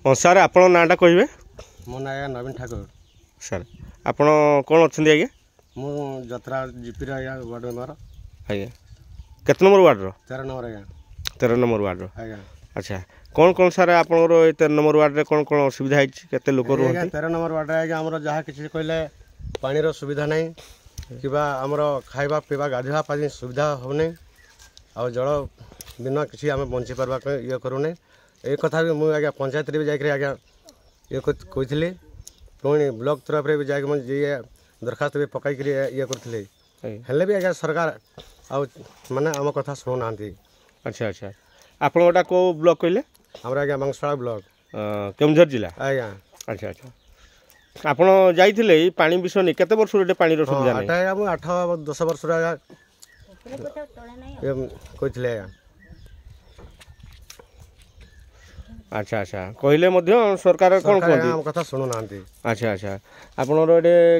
हाँ सार आप नाटा कहे मो ना नवीन ठाकुर सार आप कौन अच्छा आज्ञा मु जत्रा जीपी आज्ञा वार्ड मेम्बर आज्ञा केत नंबर वार्ड 13 नंबर आज्ञा 13 नंबर वार्ड आज्ञा अच्छा कौन कौन सार आप 13 नंबर वार्ड रे कौन कौन असुविधा है केते लोक रहते 13 नंबर वार्ड आज्ञा हमर जहाँ किसी कहले पानी रो सुविधा नहीं कि आमर खाइबा पीवा गाधोवा पानी सुविधा होने आ जल बिना किसी आम बंची पार्बा ये करूने ये कथा भी मुझे आज्ञा पंचायत भी जाकर आज्ञा ये कही पुणी ब्लॉक तरफ भी जाए दरखास्त भी पकई ये करते हेल्ले भी आज्ञा सरकार आ माने आम कथा शुणु ना। अच्छा अच्छा आप कौ ब्लॉक कहले हमारा आज्ञा बांसपाड़ा ब्लॉक केन्दुझर जिला आज्ञा अच्छा अच्छा आप जाइए पानी विषय नहीं केते वर्ष पानी सुविधा नहीं 8-10 वर्ष कही आज्ञा अच्छा अच्छा कहले सरकार कौन कहते कथा शुणु ना। अच्छा अच्छा आपनर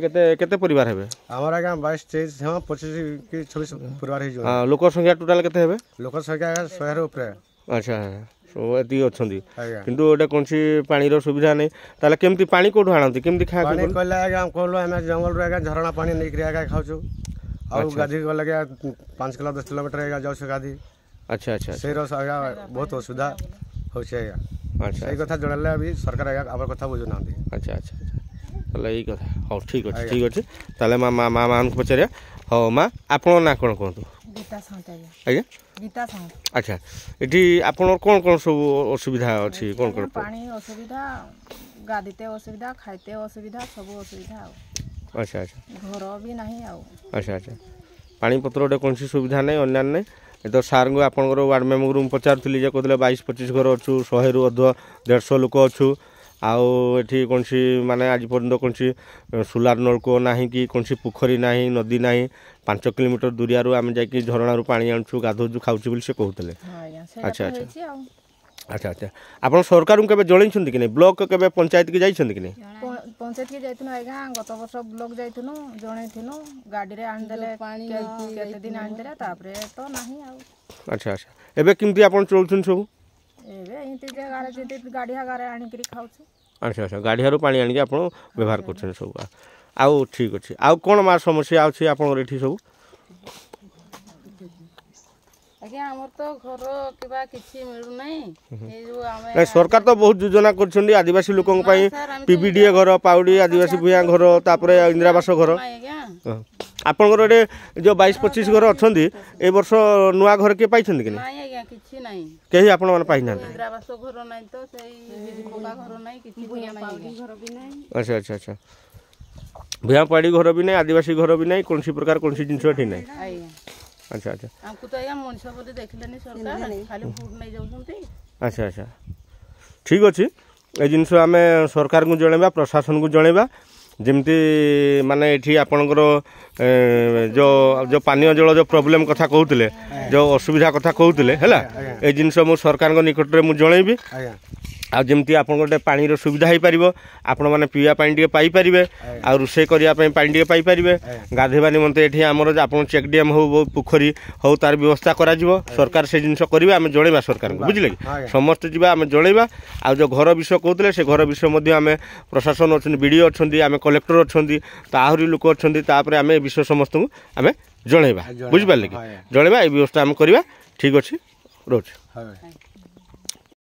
केते केते परिवार हेबे हमर आज्ञा 22-23 हां 25 कि 26 परिवार हे लोक संख्या टोटल केते हेबे लोक संख्या 100 ऊपर अच्छा एति अछंती किंतु ओटे कोनसी पानी रो सुविधा नहीं ताले केमती पानी कोठु आनंती केमती खा पानी कहले आज्ञा हम कहलो हम जंगल रो आज्ञा झरना पानी नै करी आज्ञा खाउछु आ गाधी को लगे 5 किलो 10 किलोमीटर आज्ञा जाउ छ गाधी अच्छा अच्छा से रो आज्ञा बहुत असुविधा होछ आज्ञा अच्छा सही कथा जणाले अभी सरकार आज्ञा आबर कथा बुझु नांती अच्छा अच्छा ताले ई कथा हो ठीक अछि ताले मामा मान को पचरिया हो मां आपन ना कोन कोंतु गीता साउंट आज्ञा गीता साउंट अच्छा एठी आपन कोन कोन सब असुविधा अछि कोन कोन पानी असुविधा गादीते असुविधा खाइते असुविधा सब असुविधा अच्छा अच्छा घर भी नहीं आ अच्छा अच्छा पानी पत्र कौन सुविधा नहीं अन्य तो सार को आप वार्ड मेम्बर पचारूली कहते 22-25 घर अच्छु 100 रु अध 150 लोक अच्छु आठी कौन सी माने आज पर्यटन कौन सी सोलार नलकूप ना कि कौन सी पोखरी ना नदी ना 5 किलोमीटर दूरिया आम जा झरणा पानी आणुछु गाधोचु खाऊछु बोली से कहते अच्छा अच्छा अच्छा अच्छा आप सरकार को जन कि नहीं ब्लॉक के पंचायत की जाइछन कि नहीं पंचायत के जाइतनु आज्ञा गत वर्ष ब्लॉक जाइतनु जणैथिनु गाड़ी रे आन देले केते दिन आन देले तापरे तो नाही आ अच्छा अच्छा एबे किमती आपन चलछन सब एबे इंती जे गारे जेते गाड़िया गारे आनी करी खाउछु अच्छा अच्छा गाड़िया रो पानी आनी के आपन व्यवहार करछन सब आउ ठीक अछि आउ कोन मा समस्या आउछि आपन एठी सब आज्ञा हमर तो घर किबा किछि मिलु नाही ए जो आमे सरकार तो बहुत योजना करछन आदिवासी लोकन पई पीबीडीए घर पाउडी आदिवासी भुया घर तापरे इंदिरावास घर आपनकर जो 22-25 घर अछंदी ए वर्ष नुआ घर के पाइछन कि नहीं आज्ञा किछि नाही केही आपन मन पाइ ना इंदिरावास घर नाही तो सेई पोका घर नाही किछि भुया पाउडी घर भी नाही अच्छा अच्छा अच्छा भुया पाउडी घर भी नहीं आदिवासी घर भी नहीं कोनसी प्रकार कोनसी जिंस एठी नहीं आज्ञा अच्छा अच्छा हमको तो आज्ञा मनुष्य बोली देखलेनी सरकार खाली फूड नहीं जाउछंती अच्छा अच्छा ठीक अछि ए जिंस आमे सरकार को जणेबा प्रशासन को जणेबा जमती माने एठी आपनकर जो जो पानी जल जो प्रॉब्लम कथा कहउतले जो असुविधा कथा कहउतले हैला ए जिंस मु सरकार को निकट रे मु जणेबी आ जमती आपन गोटे पानी रो सुविधा हो पारिबो आपण माने पिया पानी टिके पाई परिबे आ रुसे करिया पई पानी टिके पाई परिबे गाधेबा निमंते एठी हमर आपन चेक डैम हो पोखरी हो तार व्यवस्था करा जिवो सरकार से जिंस करिवे आमे जणेबा सरकार को बुझिले समस्त जिबा आमे जणेबा आ जो घर विषय कहउतले से घर विषय मध्ये आमे प्रशासन अछन बीडीओ अछंदी आमे कलेक्टर अछंदी ताहरी लोक अछंदी तापरे आमे विषय समस्त को आमे जणेबा बुझि पाले कि जणेबा ए व्यवस्था आमे करिवा ठीक अछि रोज